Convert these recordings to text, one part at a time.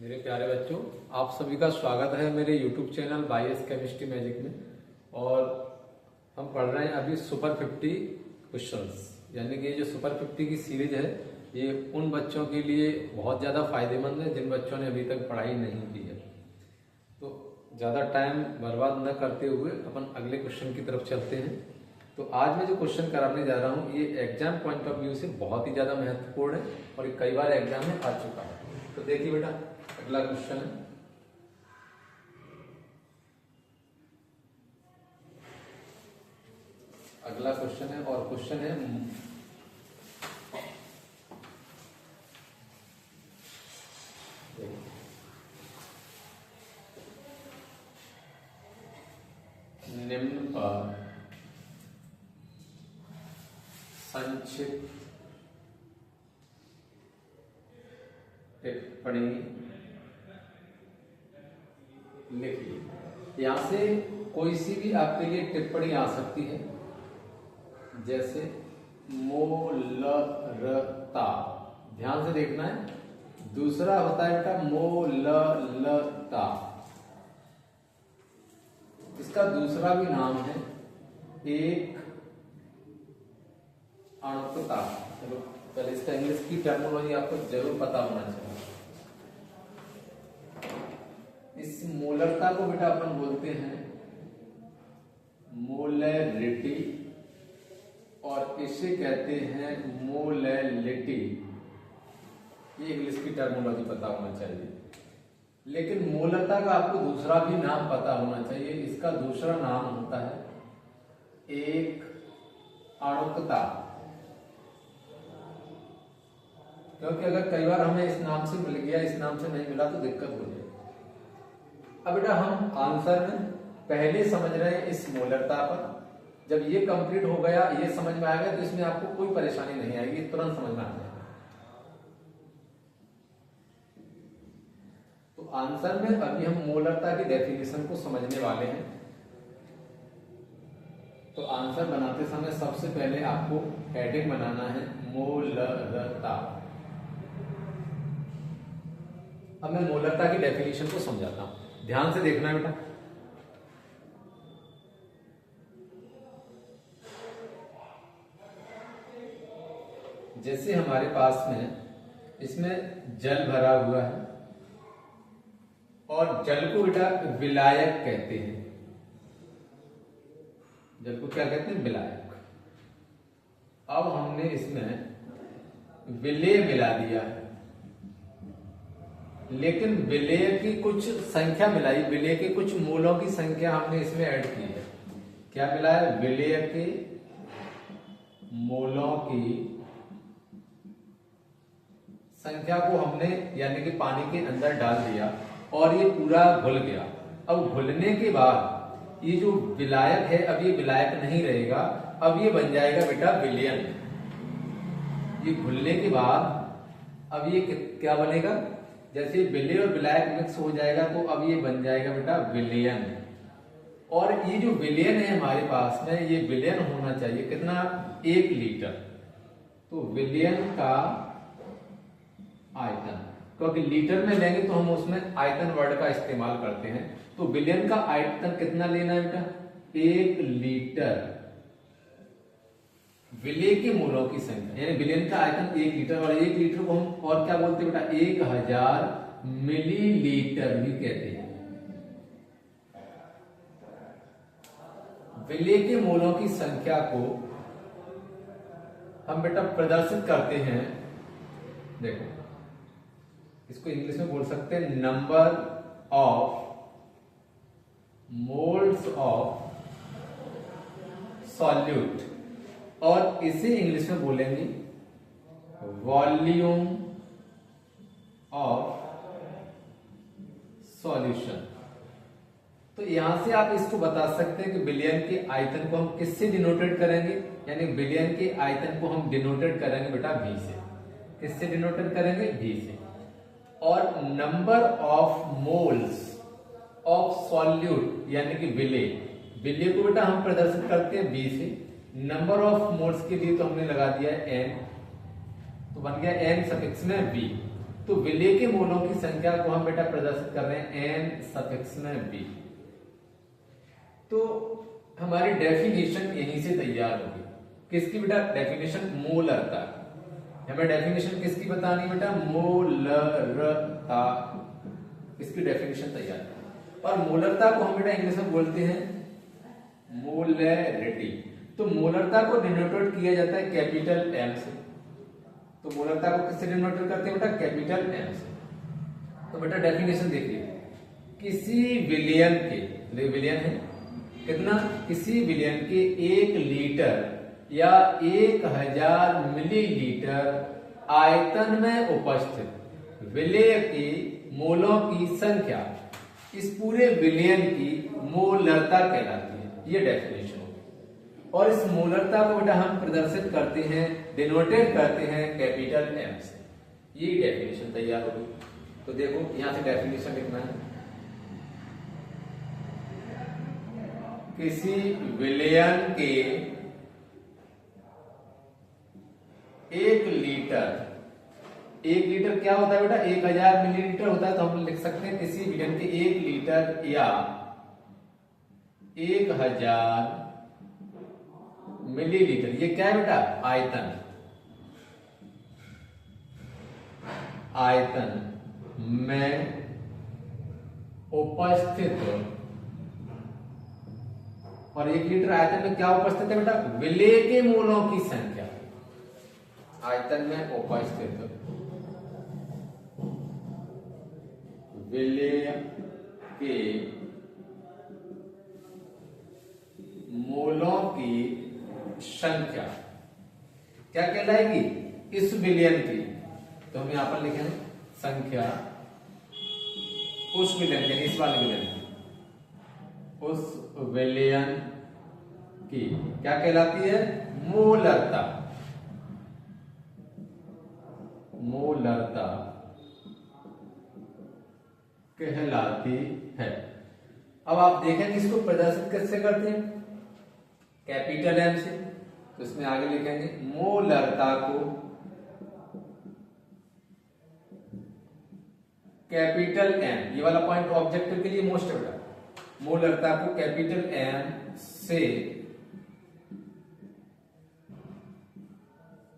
मेरे प्यारे बच्चों, आप सभी का स्वागत है मेरे YouTube चैनल बाईएस केमिस्ट्री मैजिक में। और हम पढ़ रहे हैं अभी सुपर 50 क्वेश्चंस, यानी कि ये जो सुपर 50 की सीरीज है ये उन बच्चों के लिए बहुत ज़्यादा फायदेमंद है जिन बच्चों ने अभी तक पढ़ाई नहीं की है। तो ज़्यादा टाइम बर्बाद न करते हुए अपन अगले क्वेश्चन की तरफ चलते हैं। तो आज मैं जो क्वेश्चन कराने जा रहा हूँ ये एग्जाम पॉइंट ऑफ व्यू से बहुत ही ज़्यादा महत्वपूर्ण है और ये कई बार एग्जाम में आ चुका है। तो देखिए बेटा, अगला क्वेश्चन है, अगला क्वेश्चन है और क्वेश्चन है निम्न पर संक्षिप्त टिप्पणी लिखिए। यहां से कोई सी भी आपके लिए टिप्पणी आ सकती है, जैसे मोलरता, ध्यान से देखना है। दूसरा होता है बेटा मोललता, इसका दूसरा भी नाम है एक अणुकता। चलो पहले इसका इंग्लिश की टर्मिनोलॉजी आपको जरूर पता होना चाहिए। इस मोलरता को बेटा अपन बोलते हैं मोलैरिटी और इसे कहते हैं मोलैलिटी। ये इंग्लिश की टर्मिनोलॉजी पता होना चाहिए। लेकिन मोलरता का आपको दूसरा भी नाम पता होना चाहिए। इसका दूसरा नाम होता है एक अणुकता, क्योंकि अगर कई बार हमें इस नाम से मिल गया, इस नाम से नहीं मिला तो दिक्कत हो जाएगी। अब बेटा हम आंसर में पहले समझ रहे हैं इस मोलरता पर। जब ये कंप्लीट हो गया, ये समझ में आ गया, तो इसमें आपको कोई परेशानी नहीं आएगी, तुरंत समझ में आ जाएगा। तो आंसर में अभी हम मोलरता की डेफिनेशन को समझने वाले हैं। तो आंसर बनाते समय सबसे पहले आपको हेडिंग बनाना है मोलरता। अब मैं मोलरता की डेफिनेशन को समझाता हूं, ध्यान से देखना बेटा। जैसे हमारे पास में इसमें जल भरा हुआ है और जल को बेटा विलायक कहते हैं। जल को क्या कहते हैं? विलायक। अब हमने इसमें विलेय मिला दिया है, लेकिन विलेय की कुछ संख्या मिलाई, विलेय के कुछ मूलों की संख्या हमने इसमें ऐड की है। क्या मिला है? विलेय के मूलों की संख्या को हमने यानी कि पानी के अंदर डाल दिया और ये पूरा घुल गया। अब घुलने के बाद ये जो विलायक है, अब ये विलायक नहीं रहेगा, अब ये बन जाएगा बेटा विलयन। ये घुलने के बाद अब ये क्या बनेगा? जैसे विलेय और विलायक मिक्स हो जाएगा तो अब ये बन जाएगा बेटा विलयन। और ये जो विलयन है हमारे पास में, ये विलयन होना चाहिए कितना? 1 लीटर। तो विलयन का आयतन, क्योंकि लीटर में लेंगे तो हम उसमें आयतन वर्ड का इस्तेमाल करते हैं। तो विलयन का आयतन कितना लेना है बेटा? 1 लीटर। विलेय के मूलों की संख्या यानी विलयन का आयतन 1 लीटर, और 1 लीटर को हम और क्या बोलते हैं बेटा? 1000 मिलीलीटर भी कहते हैं। विलेय के मूलों की संख्या को हम बेटा प्रदर्शित करते हैं, देखो इसको इंग्लिश में बोल सकते हैं number of moles of solute, और इसे इंग्लिश में बोलेंगे वॉल्यूम ऑफ सॉल्यूशन। तो यहां से आप इसको बता सकते हैं कि विलयन के आयतन को हम किससे डिनोटेड करेंगे? यानी विलयन के आयतन को हम डिनोटेड करेंगे बेटा V से। किससे डिनोटेड करेंगे? V से। और number of moles of solute यानी कि विलेय, विलेय को बेटा हम प्रदर्शित करते हैं V से। नंबर ऑफ मोल्स के लिए तो हमने लगा दिया है N, तो बन गया N सफिक्स में V। तो विलेय के मोलों की संख्या को हम बेटा प्रदर्शित कर रहे हैं n सफिक्स में b। तो हमारी डेफिनेशन यहीं से तैयार होगी। किसकी बेटा? डेफिनेशन मोलरता। हमें डेफिनेशन किसकी बतानी बेटा? मोलरता। इसकी डेफिनेशन तैयार। और मोलरता को हम बेटा इंग्लिश में बोलते हैं मोलैरिटी। तो मोलरता को डिनोटेड किया जाता है कैपिटल एम से। तो मोलरता को किससे डिनोटेड करते हैं बेटा? कैपिटल एम से। तो बेटा डेफिनेशन देखिए, किसी विलियन के, विलियन है कितना? किसी विलियन के 1 लीटर या 1000 मिलीलीटर आयतन में उपस्थित विलेय के मोलों की संख्या इस पूरे विलियन की मोलरता कहलाती है। ये डेफिनेशन होगी। और इस मोलरता को बेटा हम प्रदर्शित करते हैं, डिनोटेड करते हैं कैपिटल एम से। ये डेफिनेशन तैयार होगी। तो देखो यहां से डेफिनेशन लिखना है, किसी विलियन के 1 लीटर, 1 लीटर क्या होता है बेटा? 1000 मिलीलीटर होता है। तो हम लिख सकते हैं किसी विलियन के 1 लीटर या 1000 मिलीलीटर, ये क्या है बेटा? आयतन। आयतन में उपस्थित, और 1 लीटर आयतन में क्या उपस्थित है बेटा? विलेय के मोलों की संख्या। आयतन में उपस्थित विलेय के मोलों की संख्या क्या कहलाएगी? इस विलियन की। तो हम यहां पर लिखेंगे संख्या उस विलियन के, इस वाले विलियन की, उस विलियन की क्या कहलाती है? मोलरता। मोलरता कहलाती है। अब आप देखेंगे इसको प्रदर्शित कैसे करते हैं? कैपिटल एम से। तो इसमें आगे लिखेंगे मोलरता को कैपिटल एम, ये वाला पॉइंट ऑब्जेक्टिव के लिए मोस्ट है। मोलरता को कैपिटल एम से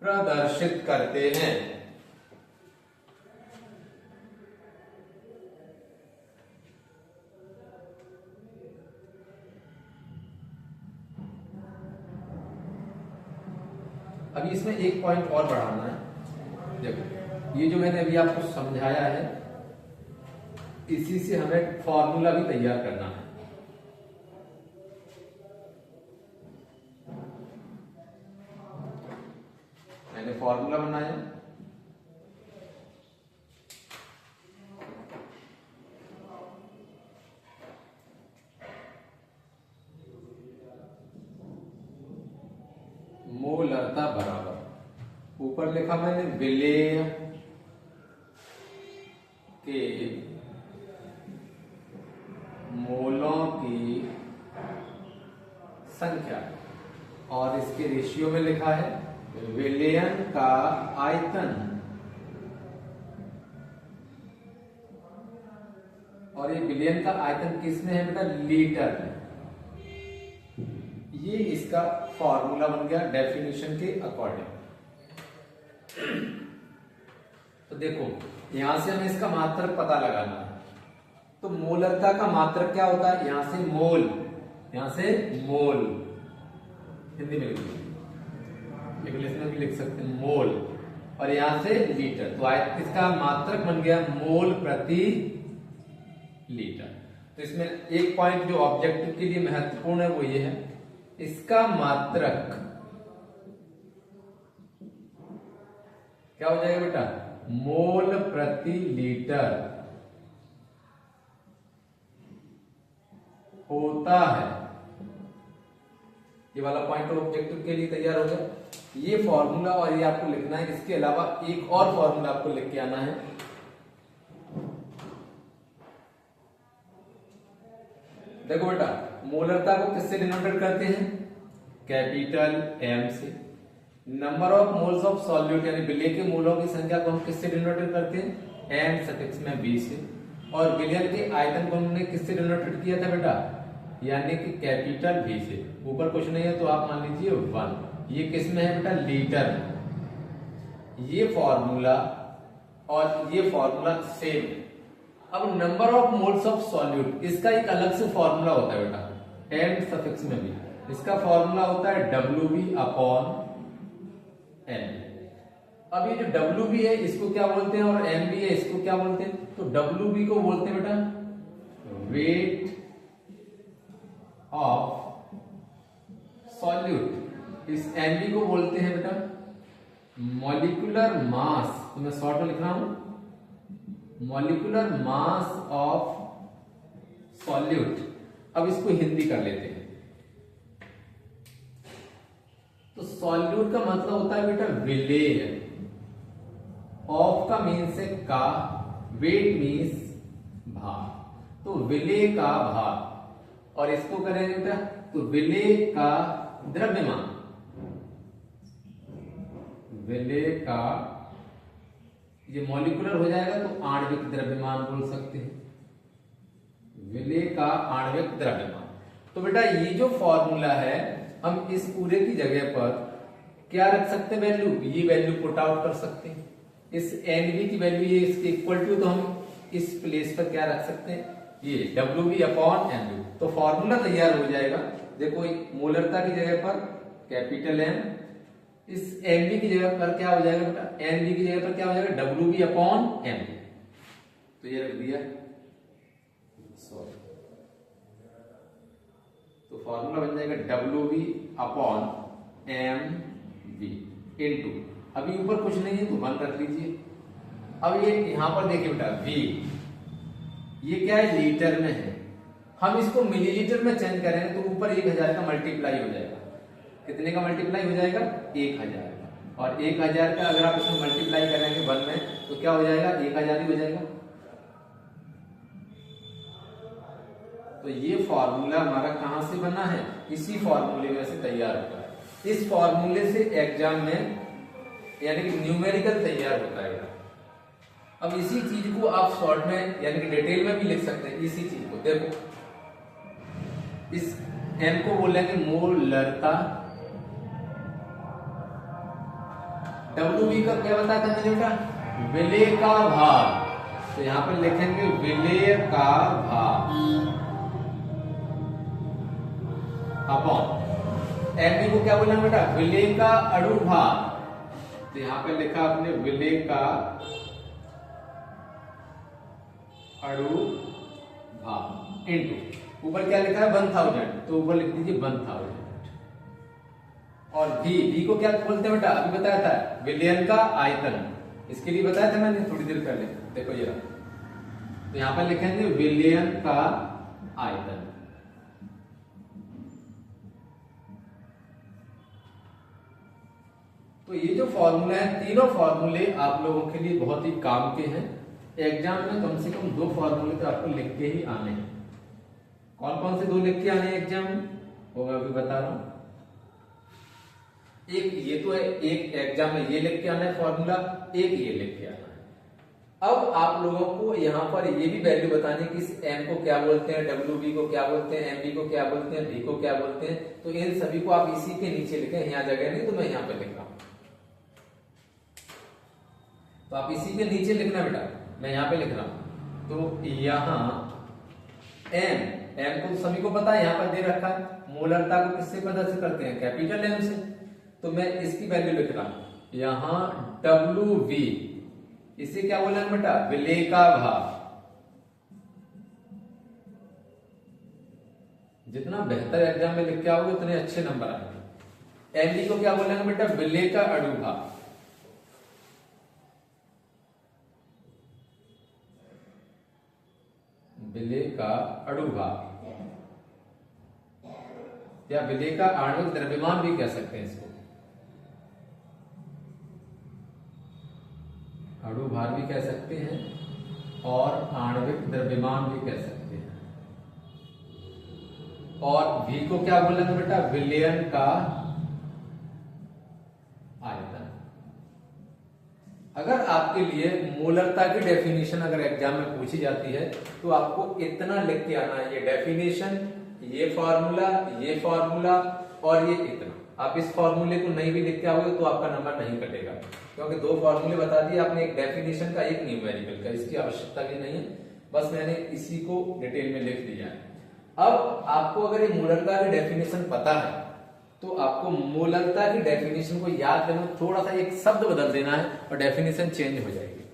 प्रदर्शित करते हैं। अभी इसमें एक पॉइंट और बढ़ाना है। देखो ये जो मैंने अभी आपको समझाया है, इसी से हमें फॉर्मूला भी तैयार करना है। मैंने फॉर्मूला बनाया, मोलरता बराबर, ऊपर लिखा मैंने विलेय के मोलों की संख्या, और इसके रेशियो में लिखा है विलियन का आयतन, और ये विलियन का आयतन किसमें है बेटा? लीटर में। ये इसका फॉर्मूला बन गया डेफिनेशन के अकॉर्डिंग। तो देखो यहां से हमें इसका मात्रक पता लगाना है। तो मोलरता का मात्रक क्या होता है? यहां से मोल, यहां से मोल, हिंदी में इंग्लिश में भी लिख सकते हैं मोल, और यहां से लीटर। तो इसका मात्रक बन गया मोल प्रति लीटर। तो इसमें एक पॉइंट जो ऑब्जेक्टिव के लिए महत्वपूर्ण है वो ये है, इसका मात्रक क्या हो जाएगा बेटा? मोल प्रति लीटर होता है। ये वाला पॉइंट ऑब्जेक्टिव के लिए तैयार हो गया। ये फॉर्मूला और ये आपको लिखना है। इसके अलावा एक और फॉर्मूला आपको लिख के आना है। देखो बेटा, मोलरता को किससे डिनोटेड करते हैं? कैपिटल एम से। Number of moles of solute यानी विलेय के मोलों की संख्या को हम किससे डिनोटेड करते हैं? एंड सफिक्स में बी से, और विलियन के आयतन को हमने किससे डिनोटेड किया था बेटा, यानी कि कैपिटल भी से। ऊपर कुछ नहीं है तो आप मान लीजिए 1। ये किस में है बेटा, लीटर में। ये फॉर्मूला और ये फॉर्मूला सेम। अब number of moles of solute, इसका एक अलग से फॉर्मूला होता है बेटा, एंड सफिक्स में भी। इसका फॉर्मूला होता है WB अपॉन N। अब ये जो WB है इसको क्या बोलते हैं, और MB है इसको क्या बोलते हैं, तो WB को बोलते हैं बेटा वेट ऑफ सॉल्यूट, इस MB को बोलते हैं बेटा मॉलिक्यूलर मास। तो मैं शॉर्ट में लिख रहा हूं मॉलिक्यूलर मास ऑफ सॉल्यूट। अब इसको हिंदी कर लेते हैं। तो सॉल्यूट का मतलब होता है बेटा विलेय, ऑफ का मीन्स है का, वेट मीन्स भार, तो विलेय का भार। और इसको करेंगे बेटा तो विलेय का द्रव्यमान, विलेय का, ये मॉलिक्यूलर हो जाएगा तो आणविक द्रव्यमान बोल सकते हैं, विलेय का आणविक द्रव्यमान। तो बेटा ये जो फॉर्मूला है हम इस पूरे की जगह पर क्या रख सकते हैं वैल्यू, ये वैल्यू पुट आउट कर सकते हैं। इस NB की वैल्यू ये इसके इक्वल टू, तो हम इस प्लेस पर क्या रख सकते हैं, ये WB अपॉन MB। तो फॉर्मूला तैयार हो जाएगा। देखो मोलरता की जगह पर कैपिटल M, इस MB की जगह पर क्या हो जाएगा बेटा, NB की जगह पर क्या हो जाएगा WB अपॉन MB। तो ये रख दिया, सॉरी, तो फॉर्मूला बन जाएगा WB अपॉन MB इनटू, अभी ऊपर कुछ नहीं है तो 1 रख लीजिए। अब ये यहां पर देखिए बेटा V, ये क्या है लीटर में है, हम इसको मिलीलीटर में चेंज करेंगे तो ऊपर 1000 का मल्टीप्लाई हो जाएगा। कितने का मल्टीप्लाई हो जाएगा, 1000 का। और 1000 का अगर आप इसमें मल्टीप्लाई करेंगे 1 में तो क्या हो जाएगा, 1000 ही हो जाएगा। तो ये फॉर्मूला हमारा कहां से बना है, इसी फॉर्मूले में से तैयार होता है। इस फॉर्मूले से एग्जाम में यानी कि न्यूमेरिकल तैयार होता है। अब इसी चीज को आप शॉर्ट में यानी कि डिटेल में भी लिख सकते हैं। इसी चीज को देखो, इस M को बोलेंगे मोलरता, WB का क्या बताया था मैंने बेटा, विलेय का भार। तो यहां पर लिखेंगे विलेय का भार अपॉन MB को क्या बोलेंगे बेटा, विलेय का अणु भार। तो यहां पे लिखा आपने विलेय का अणु भार इनटू, ऊपर क्या लिखा है 1000, तो ऊपर लिख दीजिए 1000। और V को क्या बोलते हैं बेटा, अभी बताया था विलियन का आयतन, इसके लिए बताया था मैंने थोड़ी देर पहले। देखो ये तो यहां पर लिखेंगे विलियन का आयतन। तो ये जो फॉर्मूला है, तीनों फॉर्मूले आप लोगों के लिए बहुत ही काम के हैं। एग्जाम में कम से कम 2 फॉर्मूले तो आपको लिख के ही आने हैं। कौन कौन से 2 लिख के आने हैं एग्जाम में, वो मैं अभी बता रहा हूं। एक ये तो है, एक एग्जाम में ये लिख के आना है फॉर्मूला, एक ये लिख के आना है। अब आप लोगों को यहाँ पर ये भी वैल्यू बतानी कि इस M को क्या बोलते हैं, WB को क्या बोलते हैं, MB को क्या बोलते हैं, V को क्या बोलते हैं। तो इन सभी को आप इसी के नीचे लिखें, यहाँ जगह नहीं तो मैं यहाँ पे लिख रहा हूं। तो आप इसी के नीचे लिखना बेटा, मैं यहाँ पे लिख रहा हूं। तो यहाँ M को सभी को पता है, यहाँ पर दे रखा है। मोलरता को किससे पता से करते हैं, कैपिटल M से। तो मैं इसकी वैल्यू लिख रहा हूं यहाँ WV, इसे क्या बोला बेटा, विलेय का भार। जितना बेहतर एग्जाम में लिख के आओगे उतने अच्छे नंबर आएंगे। MB को क्या बोलेंगे बेटा, विलेय का अणु भार। विलेय का अणु भार या विलेय का आणविक द्रव्यमान भी कह सकते हैं इसको, अणु भार भी कह सकते हैं और आणविक द्रव्यमान भी कह सकते हैं। और V को क्या बोलेंगे बेटा, विलयन का आयतन। अगर आपके लिए मोलरता की डेफिनेशन अगर एग्जाम में पूछी जाती है तो आपको इतना लिख के आना है, ये डेफिनेशन, ये फॉर्मूला और ये इतना। आप इस फॉर्मूले को नहीं भी लिख के आओगे तो आपका नंबर नहीं कटेगा, क्योंकि दो फॉर्मूले बता दिए आपने, एक डेफिनेशन का, एक न्यूमेरिकल का। इसकी आवश्यकता भी नहीं है, बस मैंने इसी को डिटेल में लिख दिया है। अब आपको अगर ये मोलरता की डेफिनेशन पता है तो आपको मोलरता की डेफिनेशन को याद करना, थोड़ा सा एक शब्द बदल देना है और डेफिनेशन चेंज हो जाएगी।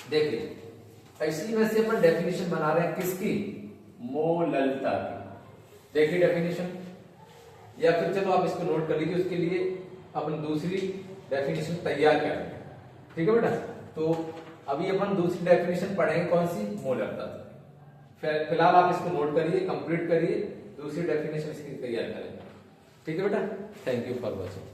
देखिए इसी में से अपन डेफिनेशन बना रहे हैं किसकी, मोलरता की। देखिए डेफिनेशन, या फिर चलो आप इसको नोट कर लीजिए, उसके लिए अपन दूसरी डेफिनेशन तैयार करेंगे, ठीक है बेटा। तो अभी अपन दूसरी डेफिनेशन पढ़ेंगे, कौन सी, मोलरता। फिलहाल आप इसको नोट करिए, कंप्लीट करिए, दूसरी डेफिनेशन इसकी तैयार करेंगे, ठीक है बेटा। Thank you for watching.